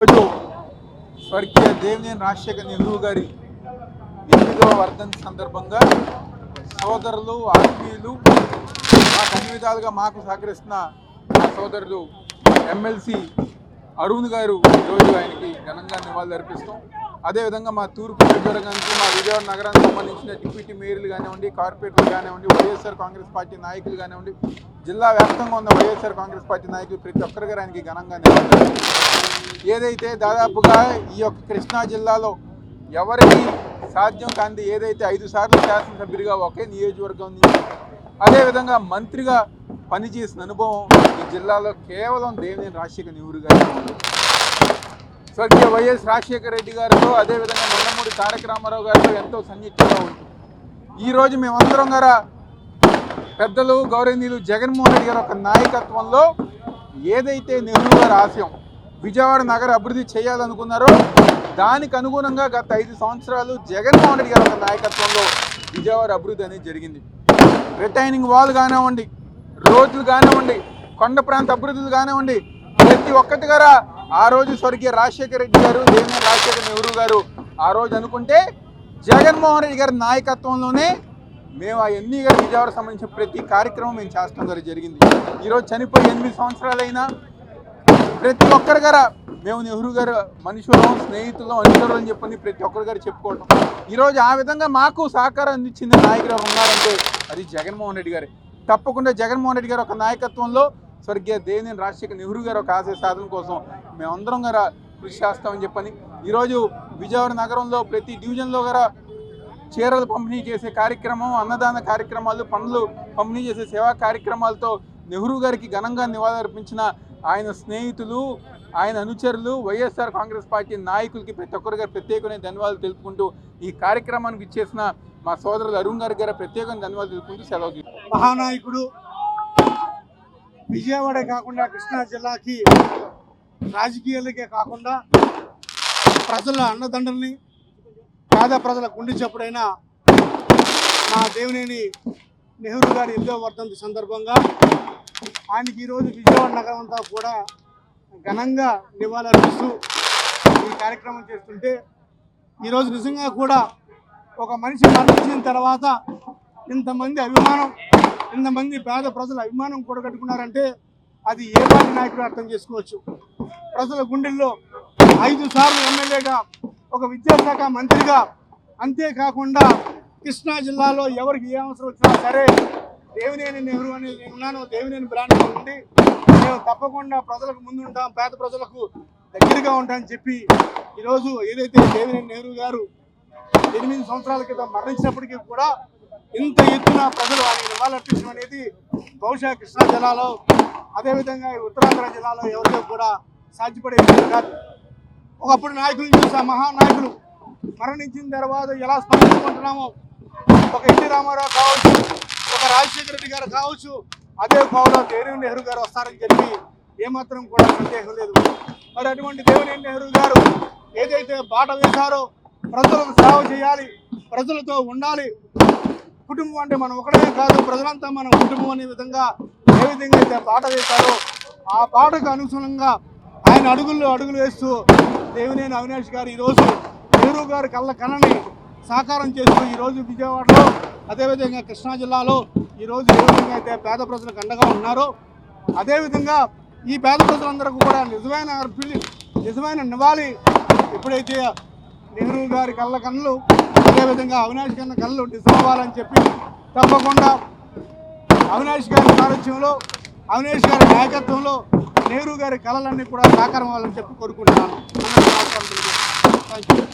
స్వర్గీయ దేవినేని రాజశేఖర్ నెహ్రూ గారి 8వ వర్ధంతి సందర్భంగా సోదరులు ఆత్మీయులు మాకు అన్ని విధాలుగా మాకు సహకరిస్తున్న మా సోదరులు ఎమ్మెల్సీ అరుణ్ గారు ఈరోజు ఆయనకి ఘనంగా నివాళులు అర్పిస్తాం. అదేవిధంగా మా తూర్పు నియోజకవర్గానికి మా విజయవాడ నగరానికి సంబంధించిన డిప్యూటీ మేయర్లు కానివ్వండి, కార్పొరేటర్లు కానివ్వండి, వైఎస్ఆర్ కాంగ్రెస్ పార్టీ నాయకులు కానివ్వండి, జిల్లా వ్యాప్తంగా ఉన్న వైఎస్ఆర్ కాంగ్రెస్ పార్టీ నాయకులు ప్రతి ఒక్కరికి ఆయనకి ఘనంగా నివాళులు. ఏదైతే దాదాపుగా ఈ యొక్క కృష్ణా జిల్లాలో ఎవరికి సాధ్యం కాంది ఏదైతే 5 సార్లు శాసనసభ్యుడిగా ఒకే నియోజకవర్గం నుంచి అదేవిధంగా మంత్రిగా పనిచేసిన అనుభవం ఈ జిల్లాలో కేవలం దేవినేని రాజశేఖర్ నెహ్రూ గారు. స్వర్గీయ వైఎస్ రాజశేఖర రెడ్డి గారితో అదేవిధంగా నందమూరి తారక రామారావు గారితో ఎంతో సన్నిహితంగా ఉంటుంది. ఈరోజు మేమందరం గారా పెద్దలు గౌరవనీయులు జగన్మోహన్ రెడ్డి గారి ఒక నాయకత్వంలో ఏదైతే నెహ్రూ గారి ఆశయం విజయవాడ నగర అభివృద్ధి చేయాలనుకున్నారో దానికి అనుగుణంగా గత 5 సంవత్సరాలు జగన్మోహన్ రెడ్డి గారి ఒక నాయకత్వంలో విజయవాడ అభివృద్ధి అనేది జరిగింది. రిటైనింగ్ వాల్ కానివ్వండి, రోడ్లు కానివ్వండి, కొండ ప్రాంత అభివృద్ధులు కానివ్వండి, ప్రతి ఒక్కటి గారా ఆ రోజు స్వర్గీయ రాజశేఖర రెడ్డి గారు దేవినేని రాజశేఖర్ నెహ్రూ గారు ఆ రోజు అనుకుంటే జగన్మోహన్ రెడ్డి గారి నాయకత్వంలోనే మేము అవన్నీ గారు విజయవాడ సంబంధించిన ప్రతి కార్యక్రమం మేము చేస్తాం గారు జరిగింది. ఈరోజు చనిపోయి 8 సంవత్సరాలైనా ప్రతి ఒక్కరి గారా మేము నెహ్రూ గారు మనుషులం, స్నేహితులం, అనుచరులు అని చెప్పని ప్రతి ఒక్కరి గారు చెప్పుకోవటం. ఈరోజు ఆ విధంగా మాకు సహకారం అందించిన నాయకులు ఉన్నారంటే అది జగన్మోహన్ రెడ్డి గారే. తప్పకుండా జగన్మోహన్ రెడ్డి గారు ఒక నాయకత్వంలో స్వర్గీయ దేవినేని రాజశేఖర్ నెహ్రూ గారు ఒక ఆశయ సాధన కోసం మేమందరం గారా కృషి చేస్తామని చెప్పని ఈరోజు విజయవాడ నగరంలో ప్రతి డివిజన్లో గారా చీరలు పంపిణీ చేసే కార్యక్రమం, అన్నదాన కార్యక్రమాలు, పనులు పంపిణీ చేసే సేవా కార్యక్రమాలతో నెహ్రూ గారికి ఘనంగా నివాళులర్పించిన ఆయన స్నేహితులు, ఆయన అనుచరులు, వైఎస్ఆర్ కాంగ్రెస్ పార్టీ నాయకులకి ప్రతి ఒక్కరి గారు ప్రత్యేకమైన ధన్యవాదాలు తెలుపుకుంటూ ఈ కార్యక్రమానికి ఇచ్చేసిన మా సోదరులు అరుణ్ గారి గారు ప్రత్యేకమైన ధన్యవాదాలు తెలుపుకుంటూ సెలవు. మహానాయకుడు విజయవాడ కాకుండా కృష్ణా జిల్లాకి రాజకీయాలకే కాకుండా ప్రజల అన్నదండల్ని, పేద ప్రజల గుండె చప్పుడైన మా దేవినేని నెహ్రూ గారి 8వ వర్ధంతి సందర్భంగా ఆయనకి ఈరోజు విజయవాడ నగరం అంతా కూడా ఘనంగా నివాళులర్పిస్తూ ఈ కార్యక్రమం చేస్తుంటే ఈరోజు నిజంగా కూడా ఒక మనిషి మరణించిన తర్వాత ఇంతమంది అభిమానం, ఇంతమంది పేద ప్రజల అభిమానం కూడగట్టుకున్నారంటే అది ఏ పార్టీ నాయకుడు అర్థం చేసుకోవచ్చు. ప్రజల గుండెల్లో 5 సార్లు ఎమ్మెల్యేగా, ఒక విద్యాశాఖ మంత్రిగా, అంతేకాకుండా కృష్ణా జిల్లాలో ఎవరికి ఏ అవసరం వచ్చినా సరే దేవినేని నెహ్రూ అనేది నేను ఉన్నాను, దేవినేని బ్రాండ్ ఉండి మేము తప్పకుండా ప్రజలకు ముందు ఉంటాం, పేద ప్రజలకు దగ్గరగా ఉంటామని చెప్పి ఈరోజు ఏదైతే దేవినేని నెహ్రూ గారు 8 సంవత్సరాల క్రితం మరణించినప్పటికీ కూడా ఇంత ఎత్తున ప్రజలు ఆయన నివాళులర్పించడం అనేది బహుశా కృష్ణా జిల్లాలో అదేవిధంగా ఉత్తరాంధ్ర జిల్లాలో ఎవరితో కూడా సాధ్యపడే విషయం కాదు. ఒకప్పుడు నాయకులు చూసా, మహానాయకులు మరణించిన తర్వాత ఎలా స్పందించుకుంటున్నామో ఒక ఎన్టీ రామారావు కావచ్చు, ఒక రాజశేఖర రెడ్డి గారు కావచ్చు, అదే కోవలో దేవినేని నెహ్రూ గారు వస్తారని చెప్పి ఏమాత్రం కూడా సందేహం లేదు. మరి అటువంటి దేవినేని నెహ్రూ గారు ఏదైతే బాట వేశారో ప్రజలకు సేవ చేయాలి, ప్రజలతో ఉండాలి, కుటుంబం అంటే మనం ఒకటే కాదు ప్రజలంతా మన కుటుంబం అనే విధంగా ఏ విధంగా అయితే బాట వేశారో ఆ బాటకు అనుగుణంగా ఆయన అడుగులు వేస్తూ దేవినేని అవినాష్ గారు ఈరోజు నెహ్రూ గారి కళని సాకారం చేస్తూ ఈరోజు విజయవాడలో అదేవిధంగా కృష్ణా జిల్లాలో ఈరోజు ఏ విధంగా అయితే పేద ప్రజలకు అండగా ఉన్నారో అదేవిధంగా ఈ పేద ప్రజలందరికీ కూడా నిజమైన నివాళి ఎప్పుడైతే నెహ్రూ గారి కళ్ళు అదేవిధంగా అవినాష్ గారి కళ్ళు నిజం అవ్వాలని చెప్పి తప్పకుండా అవినాష్ గారి సారథ్యంలో, అవినాష్ గారి నాయకత్వంలో నెహ్రూ గారి కళలన్నీ కూడా సాకారం అవ్వాలని చెప్పి కోరుకుంటున్నాను. Thank you.